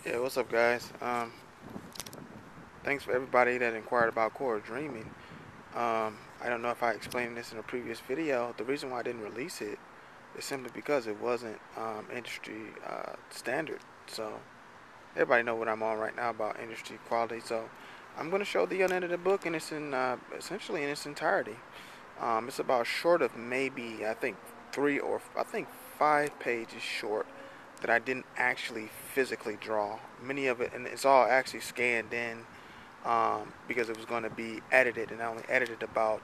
Yeah, what's up, guys? Thanks for everybody that inquired about core dreaming. I don't know if I explained this in a previous video. The reason why I didn't release it is simply because it wasn't industry standard. So everybody know what I'm on right now about industry quality. So I'm going to show the unedited book in its essentially in its entirety. It's about short of maybe I think I think 5 pages short that I didn't actually physically draw. Many of it, and it's all actually scanned in because it was going to be edited, and I only edited about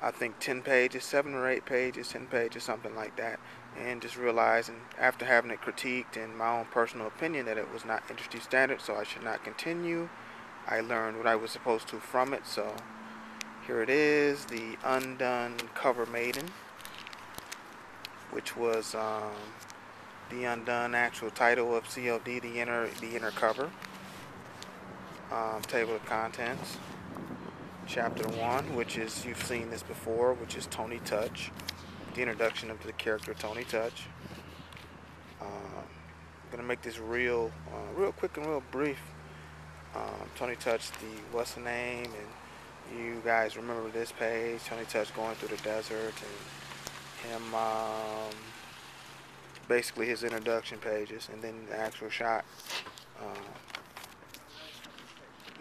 I think 10 pages, 7 or 8 pages, 10 pages, something like that. And just realizing after having it critiqued in my own personal opinion that it was not industry standard, so I should not continue. I learned what I was supposed to from it, so here it is, the Undone Cover Maiden, which was the Undone actual title of COD, the inner cover. Table of contents. Chapter 1, which is, you've seen this before, which is Tony Touch. The introduction of the character Tony Touch. I'm going to make this real quick and real brief. Tony Touch, what's the name, and you guys remember this page, Tony Touch going through the desert, and him, basically his introduction pages, and then the actual shot.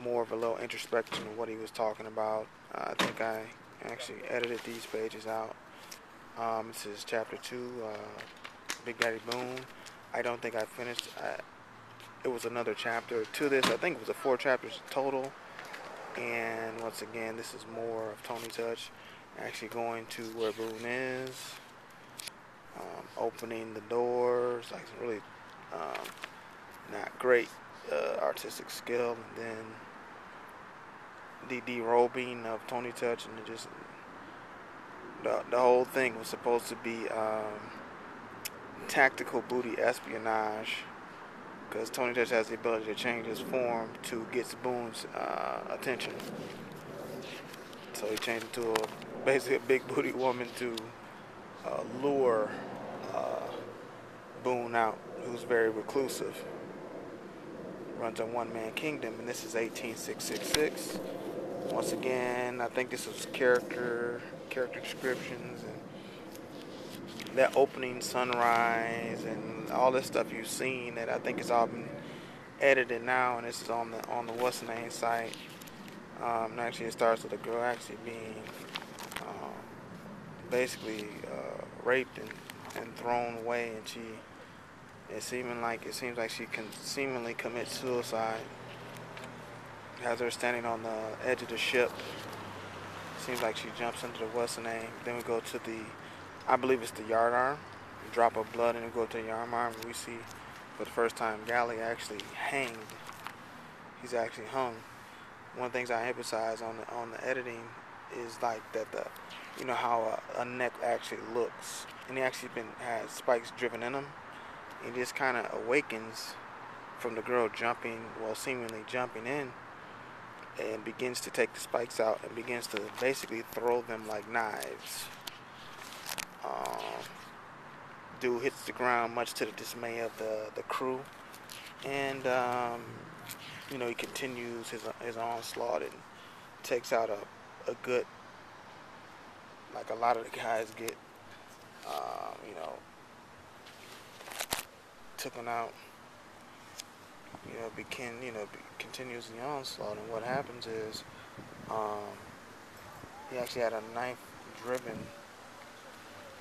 More of a little introspection of what he was talking about. I think I actually edited these pages out. This is chapter 2, Big Daddy Boone. I don't think I finished. It was another chapter to this. I think it was 4 chapters total. And once again, this is more of Tony Touch actually going to where Boone is, opening the doors, like really not great artistic skill, and then the derobing of Tony Touch, and just the whole thing was supposed to be tactical booty espionage, because Tony Touch has the ability to change his form to get Boone's attention. So he changed it to basically a big booty woman to lure Boone out, who's very reclusive, runs a one-man kingdom, and this is 18666. Once again, I think this was character descriptions and that opening sunrise and all this stuff you've seen that I think has all been edited now, and this is on the what's the name site. And actually, it starts with a girl actually being basically raped and thrown away, and it seems like she can seemingly commit suicide. Has her standing on the edge of the ship. Seems like she jumps into the what's the name. Then we go to I believe it's the yardarm. Drop of blood, and we go to the yardarm, where we see for the first time Galley actually hanged. He's actually hung. One of the things I emphasize on the editing is like that you know how a neck actually looks, and he actually has spikes driven in him. He just kind of awakens from the girl seemingly jumping in, and begins to take the spikes out and begins to basically throw them like knives. Dude hits the ground, much to the dismay of the crew, and he continues his onslaught and takes out a good, like a lot of the guys get, taken out. Continues the onslaught, and what happens is, he actually had a knife driven.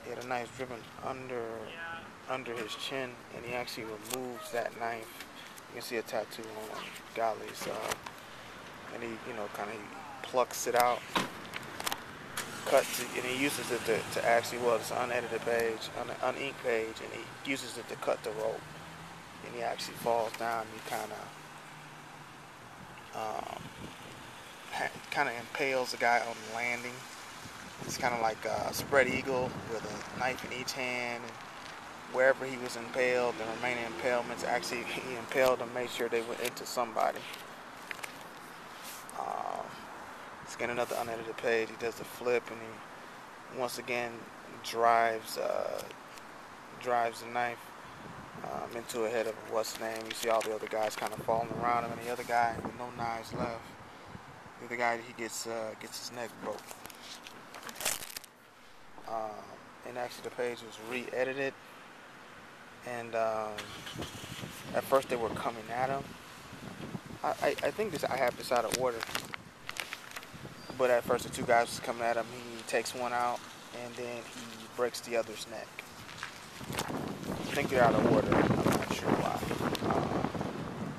He had a knife driven under his chin, and he actually removes that knife. You can see a tattoo on Golly's, and he, plucks it out, cuts it, and he uses it to actually, it's an unedited page, an uninked page, and he uses it to cut the rope. And he actually falls down, and he kind of impales the guy on the landing. It's kind of like a spread eagle with a knife in each hand, and wherever he was impaled, the remaining impalements, actually he impaled them, made sure they went into somebody. Scan another unedited page. He does the flip, and he once again drives the knife into a head of what's his name. You see all the other guys kind of falling around him, and the other guy with no knives left. The other guy, he gets his neck broke. And actually the page was re-edited, and at first they were coming at him. I think I have this out of order, but at first the two guys was coming at him. He takes one out, and then he breaks the other's neck. I think they're out of order. I'm not sure why.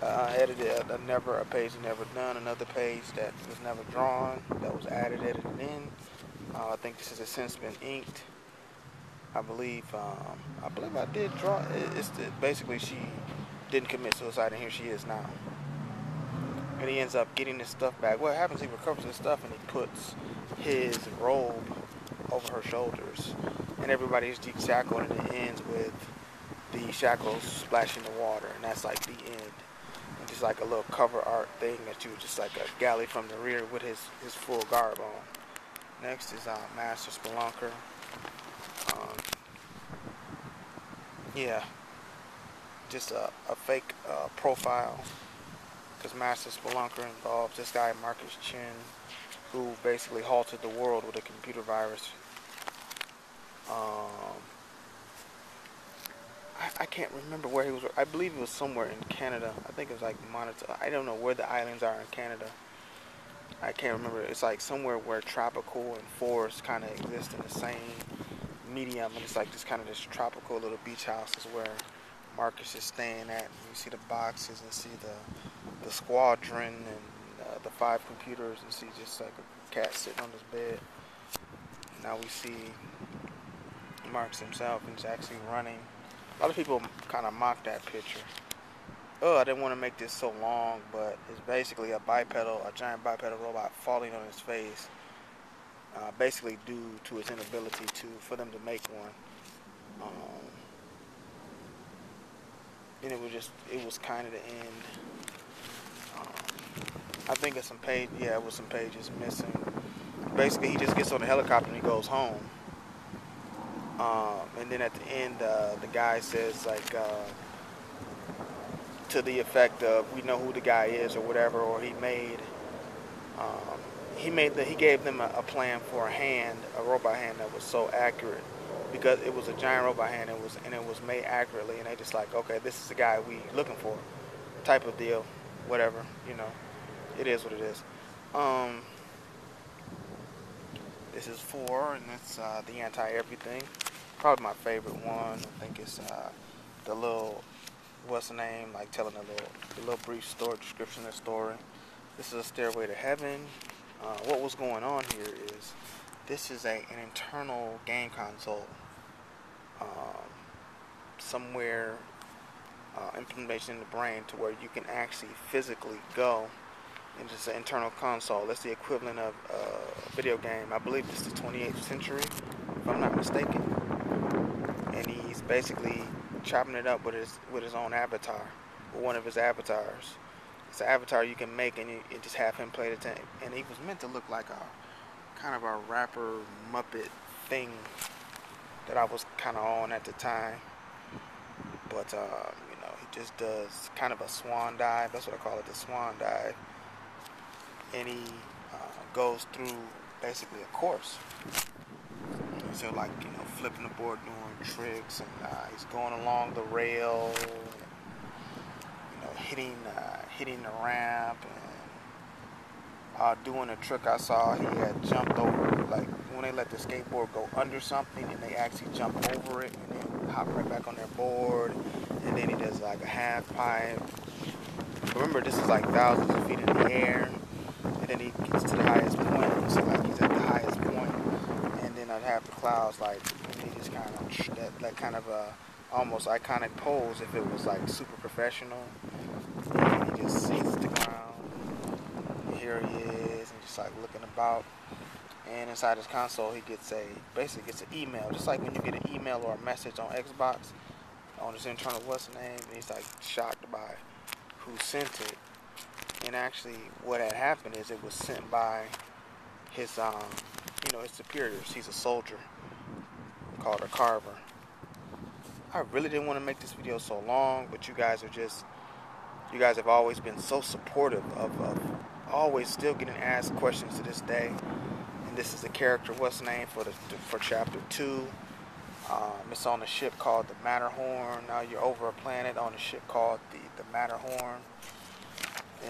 I edited a page never done, another page that was never drawn, that was edited in. I think this has since been inked. I believe I did draw. Basically she didn't commit suicide, and here she is now. And he ends up getting his stuff back. What happens? He recovers his stuff, and he puts his robe over her shoulders, and everybody's shackled, and it ends with the shackles splashing the water, and that's like the end. And just like a little cover art thing that you just like a galley from the rear with his full garb on. Next is Master Spelunker. Yeah, just a fake profile, because Master Spelunker involves this guy Marcus Chin, who basically halted the world with a computer virus. I can't remember where he was. I believe it was somewhere in Canada. I think it was like Monitor. I don't know where the islands are in Canada. I can't remember. It's like somewhere where tropical and forest kind of exist in the same medium, and it's like this kind of this tropical little beach house is where Marcus is staying at. And you see the boxes, and see the squadron, and the 5 computers, and see just like a cat sitting on his bed. Now we see Marcus himself, and he's actually running. A lot of people kind of mock that picture. Oh, I didn't want to make this so long, but it's basically a giant bipedal robot falling on his face, basically due to his inability for them to make one. And it was kind of the end. I think it's it was some pages missing. Basically, he just gets on the helicopter and he goes home. And then at the end, the guy says like, to the effect of, we know who the guy is or whatever, or he gave them a plan for a robot hand that was so accurate, because it was a giant robot hand, and it was made accurately, and they just like, okay, this is the guy we looking for, type of deal, whatever, it is what it is. This is 4, and it's the anti-everything. Probably my favorite one. I think it's the little, what's the name, like telling the little brief story, description of the story. This is a Stairway to Heaven. What was going on here is, this is an internal game console. Somewhere, implementation in the brain to where you can actually physically go. And it's an internal console. That's the equivalent of a video game. I believe it's the 28th century, if I'm not mistaken. And he's basically chopping it up with his own avatar, or one of his avatars. It's an avatar you can make, and you just have him play the thing. And he was meant to look like a kind of a rapper Muppet thing that I was kind of on at the time. But he just does kind of a swan dive. That's what I call it, the swan dive. And he goes through basically a course. So like, flipping the board, doing tricks, and he's going along the rail, and, hitting the ramp, and doing a trick I saw. He had jumped over, like when they let the skateboard go under something, and they actually jump over it, and then hop right back on their board, and then he does like a half pipe. Remember, this is like thousands of feet in the air. And then he gets to the highest point, and so like he's at the highest point, and then I'd have the clouds, like, and he just kind of, that kind of almost iconic pose, if it was like super professional, and he just hits the ground, and here he is, and just like looking about, and inside his console he basically gets an email, just like when you get an email or a message on Xbox, on his internal what's the name, and he's like shocked by who sent it. And actually, what had happened is it was sent by his, his superiors. He's a soldier called a carver. I really didn't want to make this video so long, but you guys have always been so supportive of always still getting asked questions to this day. And this is the character, what's the name for chapter 2. It's on a ship called the Matterhorn. Now you're over a planet on a ship called the Matterhorn,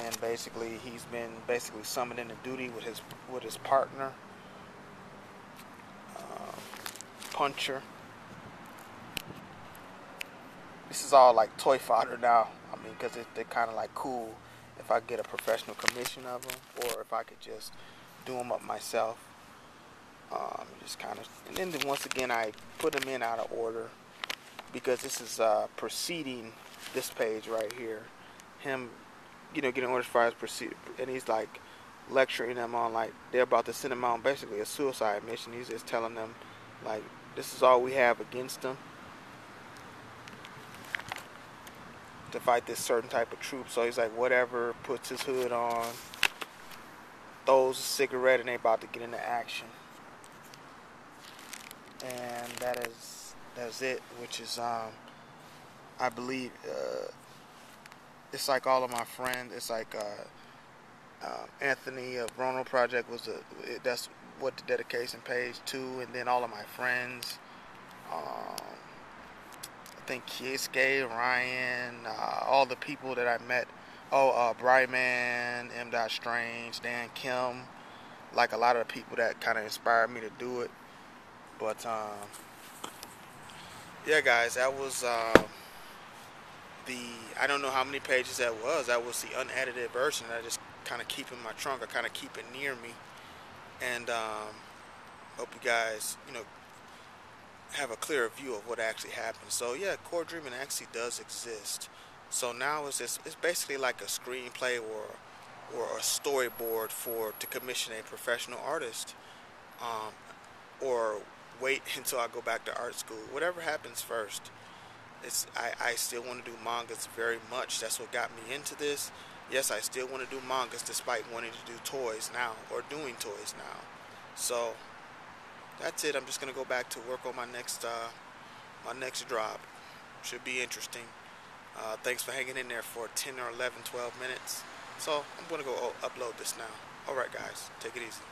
and basically he's been summoned into duty with his partner, Puncher. This is all like toy fodder now. I mean, because they're kind of like cool if I get a professional commission of them, or if I could just do them up myself. Just kind of, and then once again I put them in out of order because this is preceding this page right here. Him, getting orders for his proceed, and he's like lecturing them on like they're about to send him on basically a suicide mission. He's just telling them like this is all we have against them to fight this certain type of troop. So he's like whatever, puts his hood on, throws a cigarette, and they about to get into action. And that's it, which is I believe it's like all of my friends. It's like Anthony of Ronald Project that's what the dedication page to, and then all of my friends. I think Kisuke, Ryan, all the people that I met. Bryman, M. Strange, Dan Kim, like a lot of the people that kind of inspired me to do it. But yeah, guys, that was I don't know how many pages that was. That was the unedited version. I just kind of keep in my trunk. I kind of keep it near me, and hope you guys, have a clearer view of what actually happened. So yeah, core dreaming actually does exist. So now it's basically like a screenplay or a storyboard to commission a professional artist, or wait until I go back to art school. Whatever happens first. I still want to do mangas very much. That's what got me into this. Yes, I still want to do mangas despite wanting to do toys now, or doing toys now. So that's it. I'm just gonna go back to work on my next drop. Should be interesting. Thanks for hanging in there for 10 or 11, 12 minutes. So I'm gonna go upload this now. Alright guys, take it easy.